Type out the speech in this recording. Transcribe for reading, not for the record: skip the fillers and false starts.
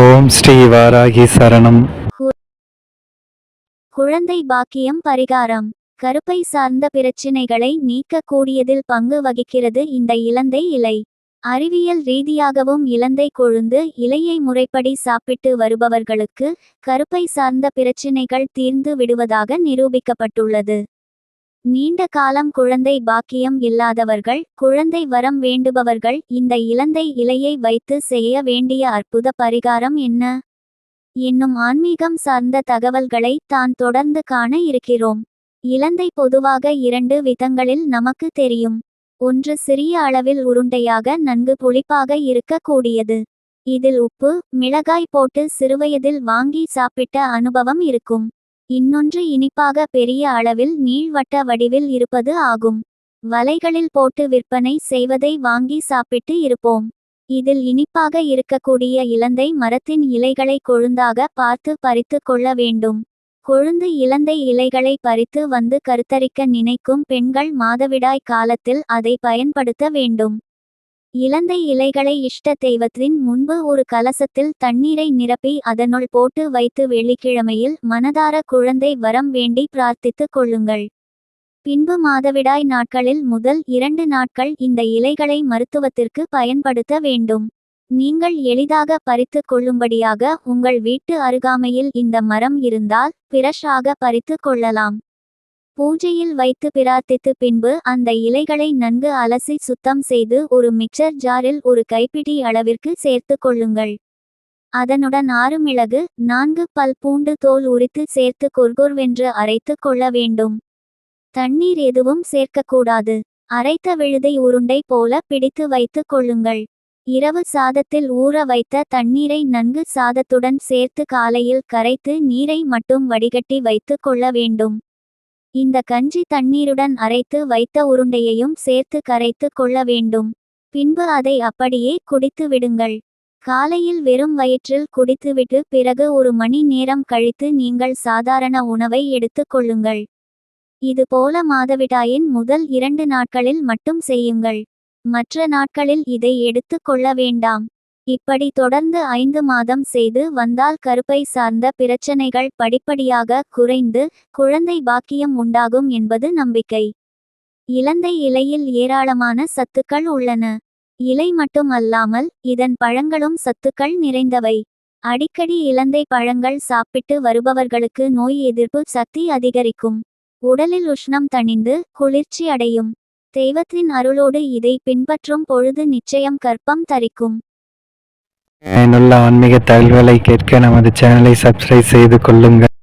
ஓம் ஸ்ரீ வாராகி சரணம். குழந்தை பாக்கியம் பரிகாரம். கருப்பை சார்ந்த பிரச்சினைகளை நீக்கக்கூடியதில் பங்கு வகிக்கிறது இந்த இலந்தை இலை. அறிவியல் ரீதியாகவும் இலந்தை கொழுந்து இலையை முறைப்படி சாப்பிட்டு வருபவர்களுக்கு கருப்பை சார்ந்த பிரச்சினைகள் தீர்ந்து விடுவதாக நிரூபிக்கப்பட்டுள்ளது. நீண்ட காலம் குழந்தை பாக்கியம் இல்லாதவர்கள், குழந்தை வரம் வேண்டுபவர்கள் இந்த இலந்தை இலையை வைத்து செய்ய வேண்டிய அற்புத பரிகாரம் என்ன என்னும் ஆன்மீகம் சார்ந்த தகவல்களை தான் தொடர்ந்து காண இருக்கிறோம். இலந்தை பொதுவாக 2 விதங்களில் நமக்கு தெரியும். ஒன்று சிறிய அளவில் உருண்டையாக நன்கு புளிப்பாக இருக்கக்கூடியது. இதில் உப்பு, மிளகாய் போட்டு சிறுவயதில் வாங்கி சாப்பிட்ட அனுபவம் இருக்கும். இன்னொன்று இனிப்பாக பெரிய அளவில் நீள்வட்ட வடிவில் இருப்பது ஆகும். வலைகளில் போட்டு விற்பனை செய்வதை வாங்கி சாப்பிட்டு இருப்போம். இதில் இனிப்பாக இருக்கக்கூடிய இலந்தை மரத்தின் இலைகளை கொழுந்தாக பார்த்து பறித்து கொள்ள வேண்டும். கொழுந்து இலந்தை இலைகளை பறித்து வந்து கருத்தரிக்க நினைக்கும் பெண்கள் மாதவிடாய் காலத்தில் அதை பயன்படுத்த வேண்டும். இலந்தை இலைகளை இஷ்ட தெய்வத்தின் முன்பு ஒரு கலசத்தில் தண்ணீரை நிரப்பி அதனுள் போட்டு வைத்து வெள்ளிக்கிழமையில் மனதார குழந்தை வரம் வேண்டி பிரார்த்தித்து கொள்ளுங்கள். பின்பு மாதவிடாய் நாட்களில் முதல் 2 நாட்கள் இந்த இலைகளை மருத்துவத்திற்கு பயன்படுத்த வேண்டும். நீங்கள் எளிதாக பறித்து கொள்ளும்படியாக உங்கள் வீட்டு அருகாமையில் இந்த மரம் இருந்தால் பிரஷாக பறித்து கொள்ளலாம். பூஜையில் வைத்து பிரார்த்தித்து பின்பு அந்த இலைகளை நன்கு அலசி சுத்தம் செய்து ஒரு மிக்சர் ஜாரில் ஒரு கைப்பிடி அளவிற்கு சேர்த்து கொள்ளுங்கள். அதனுடன் 6 மிளகு, 4 பல் பூண்டு தோல் உரித்து சேர்த்து கொர்கொர்வென்று அரைத்து கொள்ள வேண்டும். தண்ணீர் எதுவும் சேர்க்கக்கூடாது. அரைத்த விழுதை உருண்டை போல பிடித்து வைத்து கொள்ளுங்கள். இரவு சாதத்தில் ஊற வைத்த தண்ணீரை நன்கு சாதத்துடன் சேர்த்து காலையில் கரைத்து நீரை மட்டும் வடிகட்டி வைத்து கொள்ள வேண்டும். இந்த கஞ்சி தண்ணீருடன் அரைத்து வைத்த உருண்டையையும் சேர்த்து கரைத்து கொள்ள வேண்டும். பின்பு அதை அப்படியே குடித்து விடுங்கள். காலையில் வெறும் வயிற்றில் குடித்துவிட்டு பிறகு 1 மணி நேரம் கழித்து நீங்கள் சாதாரண உணவை எடுத்து கொள்ளுங்கள். இதுபோல மாதவிடாயின் முதல் 2 நாட்களில் மட்டும் செய்யுங்கள். மற்ற நாட்களில் இதை எடுத்து கொள்ள வேண்டாம். இப்படி தொடர்ந்து 5 மாதம் செய்து வந்தால் கருப்பை சார்ந்த பிரச்சனைகள் படிப்படியாக குறைந்து குழந்தை பாக்கியம் உண்டாகும் என்பது நம்பிக்கை. இலந்தை இலையில் ஏராளமான சத்துக்கள் உள்ளன. இலை மட்டும் அல்லாமல் இதன் பழங்களும் சத்துக்கள் நிறைந்தவை. அடிக்கடி இலந்தை பழங்கள் சாப்பிட்டு வருபவர்களுக்கு நோய் எதிர்ப்பு சக்தி அதிகரிக்கும். உடலில் உஷ்ணம் தணிந்து குளிர்ச்சி அடையும். தெய்வத்தின் அருளோடு இதை பின்பற்றும் பொழுது நிச்சயம் கர்ப்பம் தரிக்கும். பயனுள்ள ஆன்மீக தகவல்களை கேட்க நமது சேனலை சப்ஸ்கிரைப் செய்து கொள்ளுங்கள்.